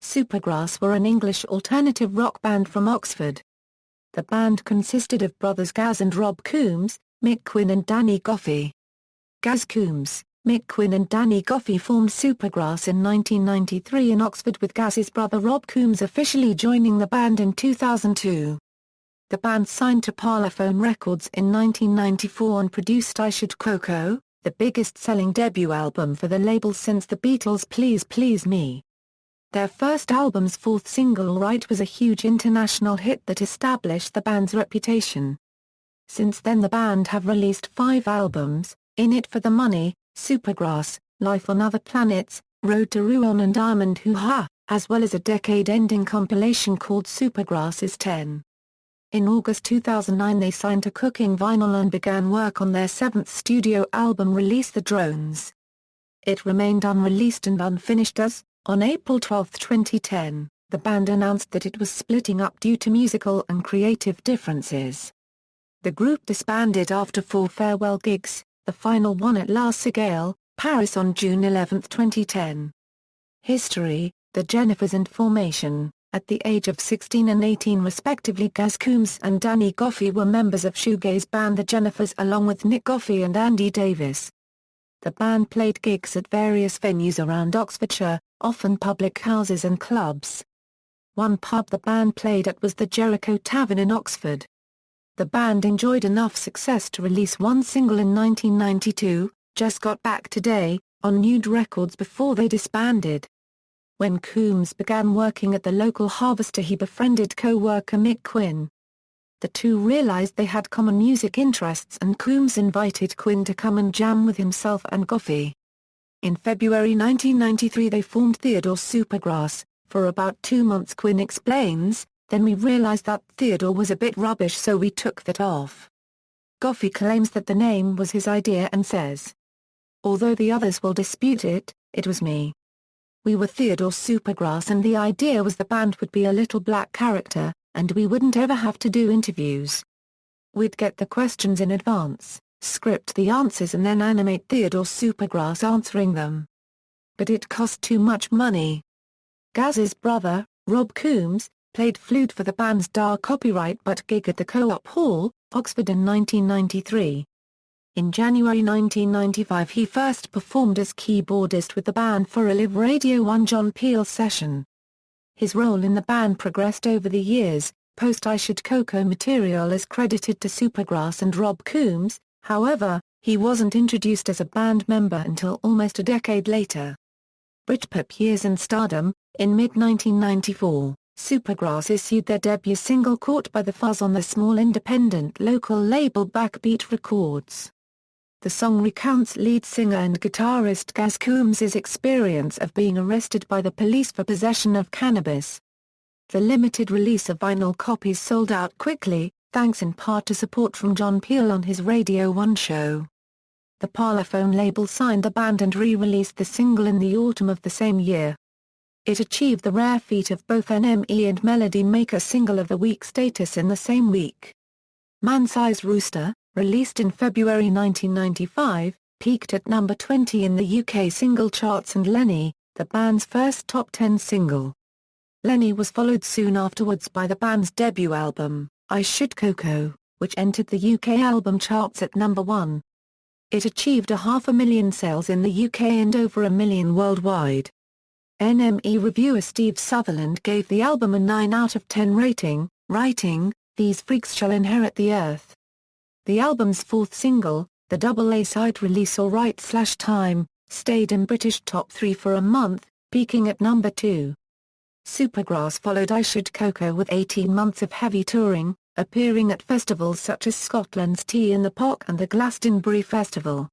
Supergrass were an English alternative rock band from Oxford. The band consisted of brothers Gaz and Rob Coombes, Mick Quinn and Danny Goffey. Gaz Coombes, Mick Quinn and Danny Goffey formed Supergrass in 1993 in Oxford, with Gaz's brother Rob Coombes officially joining the band in 2002. The band signed to Parlophone Records in 1994 and produced I Should Coco, the biggest-selling debut album for the label since the Beatles' Please Please Me. Their first album's fourth single Right was a huge international hit that established the band's reputation. Since then the band have released 5 albums, In It for the Money, Supergrass, Life on Other Planets, Road to Rouen and Diamond Hoo-Ha, as well as a decade-ending compilation called Supergrass is 10. In August 2009 they signed to Cooking Vinyl and began work on their 7th studio album Release the Drones. It remained unreleased and unfinished as, on April 12, 2010, the band announced that it was splitting up due to musical and creative differences. The group disbanded after 4 farewell gigs, the final one at La Cigale, Paris on June 11, 2010. History: The Jennifers and formation. At the age of 16 and 18 respectively, Gaz Coombes and Danny Goffey were members of shoegaze band The Jennifers along with Nick Goffey and Andy Davis. The band played gigs at various venues around Oxfordshire, often public houses and clubs. One pub the band played at was the Jericho Tavern in Oxford. The band enjoyed enough success to release one single in 1992, Just Got Back Today, on Nude Records before they disbanded. When Coombes began working at the local Harvester he befriended co-worker Mick Quinn. The two realized they had common music interests and Coombes invited Quinn to come and jam with himself and Goffey. In February 1993 they formed Theodore Supergrass. For about 2 months, Quinn explains, then we realized that Theodore was a bit rubbish so we took that off. Goffey claims that the name was his idea and says, although the others will dispute it, it was me. We were Theodore Supergrass and the idea was the band would be a little black character, and we wouldn't ever have to do interviews. We'd get the questions in advance, script the answers and then animate Theodore Supergrass answering them. But it cost too much money. Gaz's brother, Rob Coombes, played flute for the band's Dark Copyright But gig at the Co-op Hall, Oxford in 1993. In January 1995 he first performed as keyboardist with the band for a live Radio 1 John Peel session. His role in the band progressed over the years. Post I Should Coco material is credited to Supergrass and Rob Coombes, however, he wasn't introduced as a band member until almost a decade later. Britpop years and stardom. In mid-1994, Supergrass issued their debut single Caught by the Fuzz on the small independent local label Backbeat Records. The song recounts lead singer and guitarist Gaz Coombes' experience of being arrested by the police for possession of cannabis. The limited release of vinyl copies sold out quickly, thanks in part to support from John Peel on his Radio 1 show. The Parlophone label signed the band and re-released the single in the autumn of the same year. It achieved the rare feat of both NME and Melody Maker Single of the Week status in the same week. Man-Sized Rooster, released in February 1995, peaked at number 20 in the UK single charts and Lenny, the band's first top 10 single. Lenny was followed soon afterwards by the band's debut album, I Should Coco, which entered the UK album charts at number 1. It achieved 500,000 sales in the UK and over 1 million worldwide. NME reviewer Steve Sutherland gave the album a 9 out of 10 rating, writing, "These freaks shall inherit the earth." The album's fourth single, the double A-side release Alright/Time, stayed in British top 3 for a month, peaking at number 2. Supergrass followed I Should Coco with 18 months of heavy touring, appearing at festivals such as Scotland's Tea in the Pock and the Glastonbury Festival.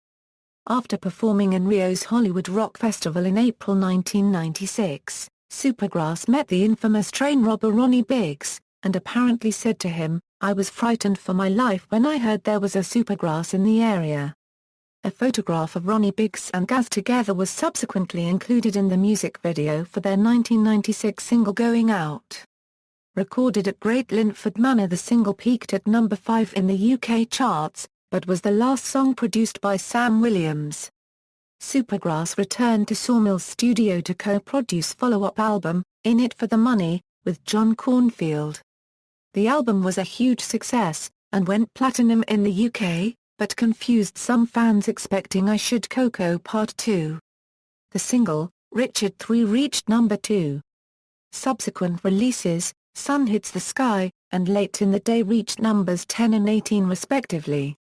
After performing in Rio's Hollywood Rock Festival in April 1996, Supergrass met the infamous train robber Ronnie Biggs, and apparently said to him, "I was frightened for my life when I heard there was a Supergrass in the area." A photograph of Ronnie Biggs and Gaz together was subsequently included in the music video for their 1996 single Going Out. Recorded at Great Linford Manor, the single peaked at number 5 in the UK charts, but was the last song produced by Sam Williams. Supergrass returned to Sawmill's studio to co-produce follow-up album, In It for the Money, with John Cornfield. The album was a huge success, and went platinum in the UK, but confused some fans expecting I Should Coco Part 2. The single, Richard 3, reached number 2. Subsequent releases, Sun Hits the Sky, and Late in the Day reached numbers 10 and 18 respectively.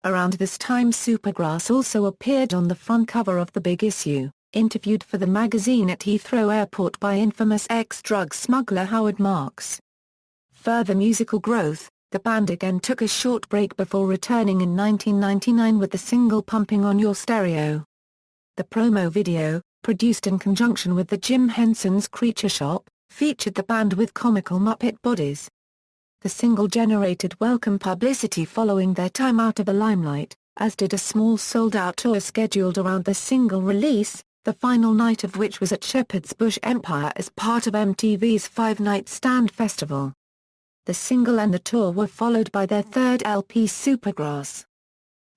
Around this time Supergrass also appeared on the front cover of The Big Issue, interviewed for the magazine at Heathrow Airport by infamous ex-drug smuggler Howard Marks. Further musical growth, the band again took a short break before returning in 1999 with the single Pumping on Your Stereo. The promo video, produced in conjunction with the Jim Henson's Creature Shop, featured the band with comical Muppet bodies. The single generated welcome publicity following their time out of the limelight, as did a small sold-out tour scheduled around the single release, the final night of which was at Shepherd's Bush Empire as part of MTV's 5-night Stand Festival. The single and the tour were followed by their third LP Supergrass.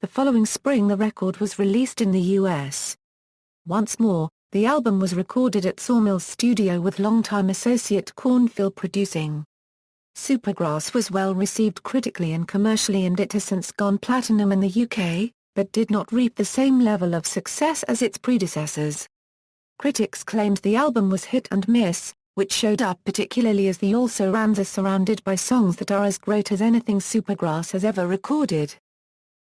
The following spring the record was released in the US. Once more, the album was recorded at Sawmill Studio with longtime associate Cornfield producing. Supergrass was well received critically and commercially, and it has since gone platinum in the UK, but did not reap the same level of success as its predecessors. Critics claimed the album was hit and miss, which showed up particularly as the also-rans are surrounded by songs that are as great as anything Supergrass has ever recorded.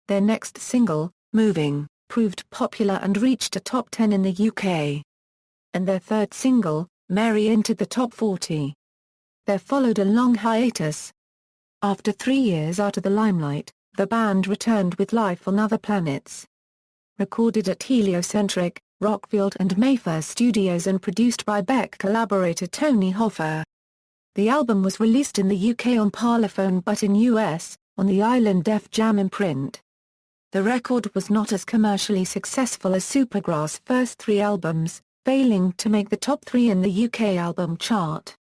Their next single, Moving, proved popular and reached a top 10 in the UK. And their third single, Mary, entered the top 40. There followed a long hiatus. After 3 years out of the limelight, the band returned with Life on Other Planets. Recorded at Heliocentric, Rockfield and Mayfair Studios and produced by Beck collaborator Tony Hoffer. The album was released in the UK on Parlophone but in US, on the Island Def Jam imprint. The record was not as commercially successful as Supergrass' first 3 albums, failing to make the top 3 in the UK album chart.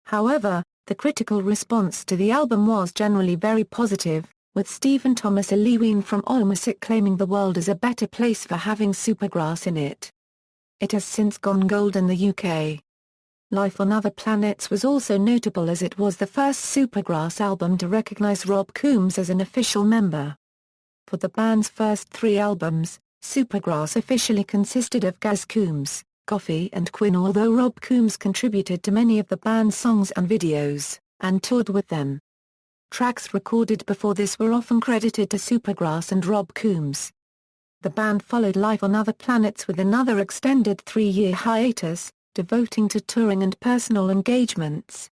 However, the critical response to the album was generally very positive, with Stephen Thomas Eliwine from AllMusic claiming the world is a better place for having Supergrass in it. It has since gone gold in the UK. Life on Other Planets was also notable as it was the first Supergrass album to recognise Rob Coombes as an official member. For the band's first 3 albums, Supergrass officially consisted of Gaz Coombes, Goffey and Quinn, although Rob Coombes contributed to many of the band's songs and videos, and toured with them. Tracks recorded before this were often credited to Supergrass and Rob Coombes. The band followed Life on Other Planets with another extended 3-year hiatus, devoting to touring and personal engagements.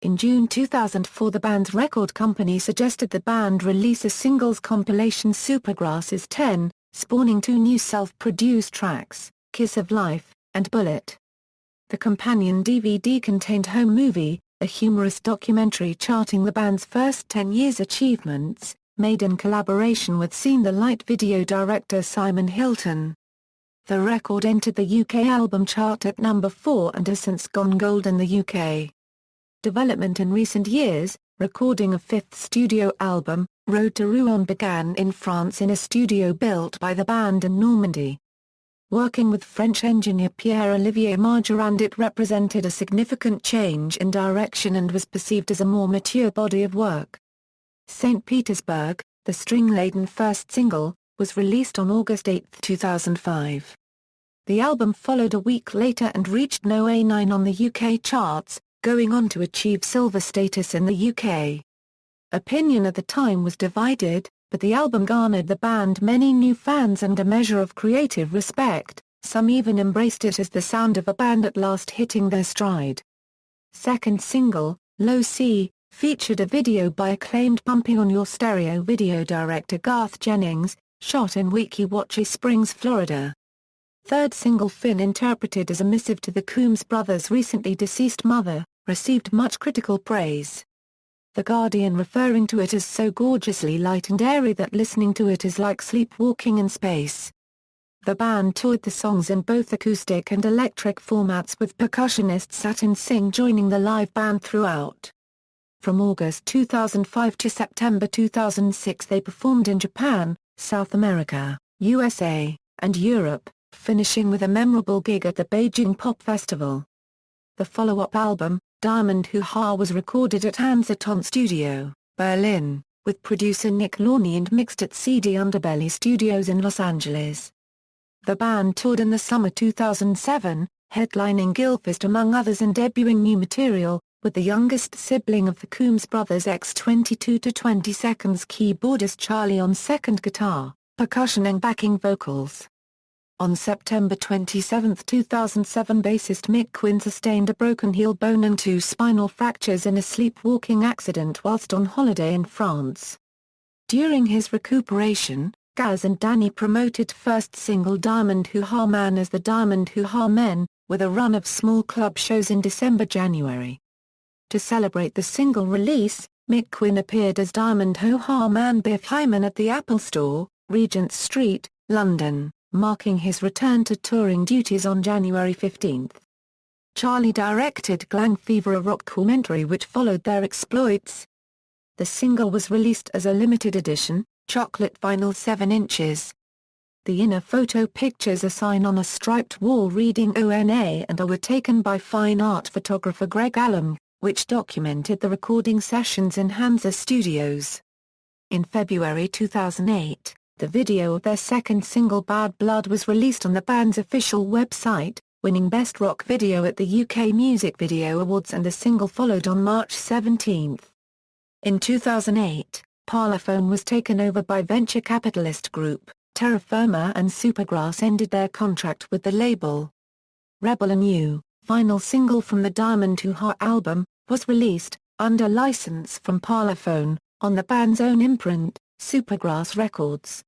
In June 2004 the band's record company suggested the band release a singles compilation, Supergrass's 10, spawning 2 new self-produced tracks, Kiss of Life, and Bullet. The companion DVD contained Home Movie, a humorous documentary charting the band's first 10 years' achievements, made in collaboration with Seen the Light video director Simon Hilton. The record entered the UK album chart at number 4 and has since gone gold in the UK. Development in recent years, recording a 5th studio album, Road to Rouen, began in France in a studio built by the band in Normandy. Working with French engineer Pierre-Olivier Margerand, it represented a significant change in direction and was perceived as a more mature body of work. St. Petersburg, the string-laden first single, was released on August 8, 2005. The album followed a week later and reached no. A9 on the UK charts, going on to achieve silver status in the UK. Opinion at the time was divided, but the album garnered the band many new fans and a measure of creative respect. Some even embraced it as the sound of a band at last hitting their stride. Second single, Low C, featured a video by acclaimed Pumping on Your Stereo video director Garth Jennings, shot in Weeki Wachee Springs, Florida. Third single, Finn, interpreted as a missive to the Coombes brothers' recently deceased mother, received much critical praise. The Guardian referring to it as so gorgeously light and airy that listening to it is like sleepwalking in space. The band toured the songs in both acoustic and electric formats, with percussionist Satin Singh joining the live band throughout. From August 2005 to September 2006 they performed in Japan, South America, USA, and Europe, finishing with a memorable gig at the Beijing Pop Festival. The follow-up album, Diamond Hoo Ha, was recorded at Hansaton Studio, Berlin, with producer Nick Launay and mixed at CD Underbelly Studios in Los Angeles. The band toured in the summer 2007, headlining Guilfest among others and debuting new material, with the youngest sibling of the Coombes brothers X-22 to 20 Seconds keyboardist Charlie on second guitar, percussion and backing vocals. On September 27, 2007, bassist Mick Quinn sustained a broken heel bone and 2 spinal fractures in a sleepwalking accident whilst on holiday in France. During his recuperation, Gaz and Danny promoted first single Diamond Hoo Ha Man as the Diamond Hoo Ha Men, with a run of small club shows in December-January. To celebrate the single release, Mick Quinn appeared as Diamond Hoo Ha Man Biff Hyman at the Apple Store, Regent Street, London, marking his return to touring duties on January 15. Charlie directed Glang Fever, a rock commentary which followed their exploits. The single was released as a limited edition, chocolate vinyl 7 inches. The inner photo pictures a sign on a striped wall reading ONA and were taken by fine art photographer Greg Allam, which documented the recording sessions in Hansa Studios. In February 2008, the video of their second single Bad Blood was released on the band's official website, winning Best Rock Video at the UK Music Video Awards, and the single followed on March 17. In 2008, Parlophone was taken over by venture capitalist group, Terra Firma, and Supergrass ended their contract with the label. Rebel and You, final single from the Diamond Hoo Ha album, was released, under license from Parlophone, on the band's own imprint, Supergrass Records.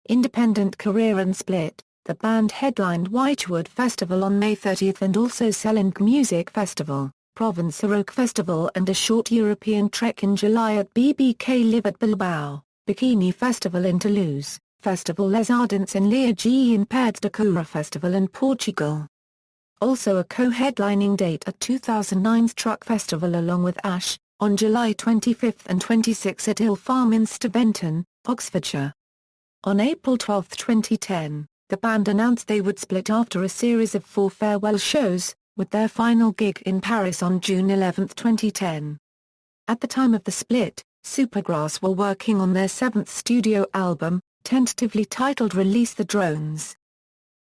Independent career and split, the band headlined Whitewood Festival on May 30 and also Selling Music Festival, Provence Rock Festival, and a short European trek in July at BBK Live at Bilbao, Bikini Festival in Toulouse, Festival Les Ardents in Liège and Pairs de Coura Festival in Portugal. Also a co-headlining date at 2009's Truck Festival along with Ash, on July 25 and 26 at Hill Farm in Steventon, Oxfordshire. On April 12, 2010, the band announced they would split after a series of 4 farewell shows, with their final gig in Paris on June 11, 2010. At the time of the split, Supergrass were working on their 7th studio album, tentatively titled Release the Drones.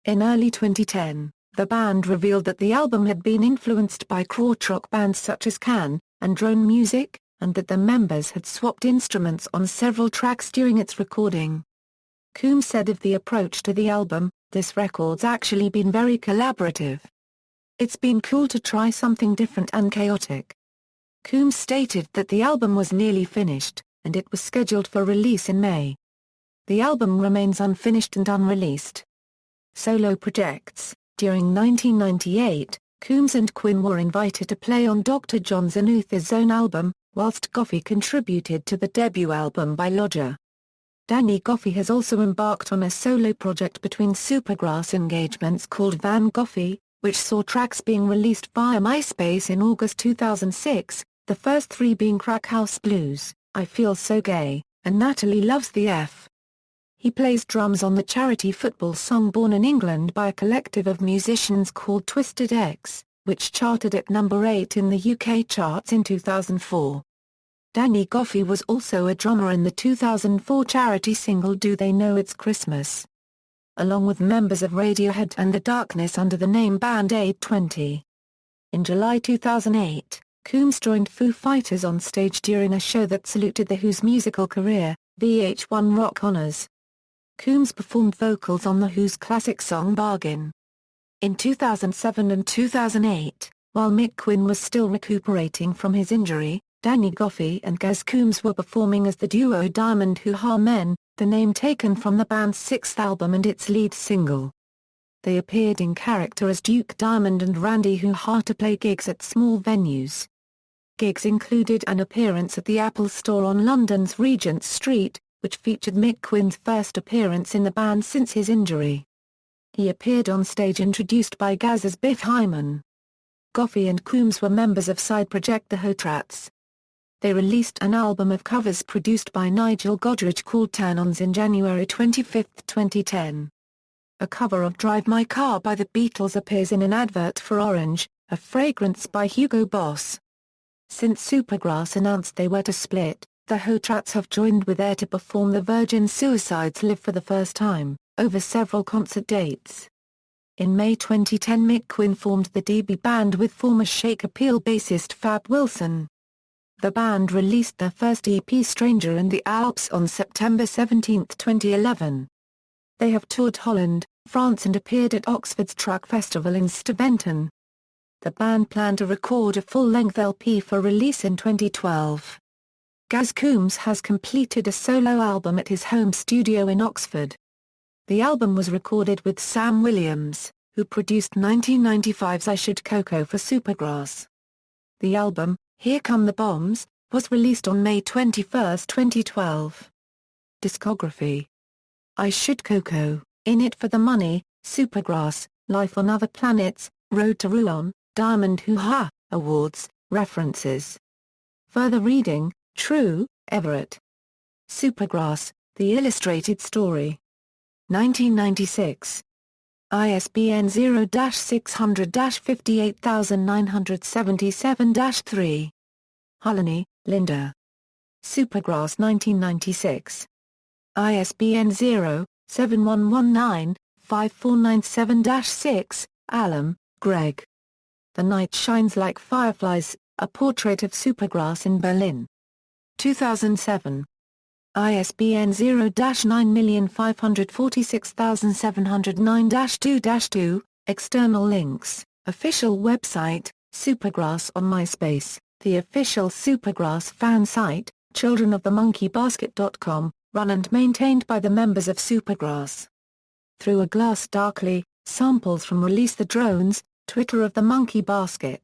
In early 2010, the band revealed that the album had been influenced by krautrock bands such as Can and Drone Music, and that the members had swapped instruments on several tracks during its recording. Coombes said of the approach to the album, "This record's actually been very collaborative. It's been cool to try something different and chaotic." Coombes stated that the album was nearly finished, and it was scheduled for release in May. The album remains unfinished and unreleased. Solo projects. During 1998, Coombes and Quinn were invited to play on Dr. John Zanuth's own album, whilst Goffey contributed to the debut album by Lodger. Danny Goffey has also embarked on a solo project between Supergrass engagements called Van Goffey, which saw tracks being released via MySpace in August 2006, the first 3 being Crack House Blues, I Feel So Gay, and Natalie Loves the F. He plays drums on the charity football song Born in England by a collective of musicians called Twisted X, which charted at number 8 in the UK charts in 2004. Danny Goffey was also a drummer in the 2004 charity single Do They Know It's Christmas, along with members of Radiohead and The Darkness under the name Band Aid 20. In July 2008, Coombes joined Foo Fighters on stage during a show that saluted The Who's musical career, VH1 Rock Honors. Coombes performed vocals on The Who's classic song Bargain. In 2007 and 2008, while Mick Quinn was still recuperating from his injury, Danny Goffey and Gaz Coombes were performing as the duo Diamond Hoo Ha Men, the name taken from the band's 6th album and its lead single. They appeared in character as Duke Diamond and Randy Hoo Ha to play gigs at small venues. Gigs included an appearance at the Apple Store on London's Regent Street, which featured Mick Quinn's first appearance in the band since his injury. He appeared on stage introduced by Gaz as Biff Hyman. Goffey and Coombes were members of side project The Hotrats. They released an album of covers produced by Nigel Godrich called Turn-Ons in January 25, 2010. A cover of Drive My Car by the Beatles appears in an advert for Orange, A Fragrance by Hugo Boss. Since Supergrass announced they were to split, the Hotrats have joined with Air to perform the Virgin Suicides live for the first time, over several concert dates. In May 2010 Mick Quinn formed the DB Band with former Shake Appeal bassist Fab Wilson. The band released their first EP Stranger in the Alps on September 17, 2011. They have toured Holland, France and appeared at Oxford's Truck Festival in Steventon. The band planned to record a full-length LP for release in 2012. Gaz Coombes has completed a solo album at his home studio in Oxford. The album was recorded with Sam Williams, who produced 1995's I Should Coco for Supergrass. The album, Here Come the Bombs, was released on May 21, 2012. Discography: I Should Coco, In It for the Money, Supergrass, Life on Other Planets, Road to Rouen, Diamond Hoo-Ha, Awards, References. Further reading: True, Everett. Supergrass, The Illustrated Story. 1996. ISBN 0-600-58977-3. Hullaney, Linda. Supergrass 1996. ISBN 0-7119-5497-6, Allam, Greg. The Night Shines Like Fireflies, A Portrait of Supergrass in Berlin. 2007. ISBN 0-9546709-2-2, external links, official website, Supergrass on MySpace, the official Supergrass fan site, childrenofthemonkeybasket.com, run and maintained by the members of Supergrass. Through a Glass Darkly, samples from Release the Drones, Twitter of the Monkey Basket.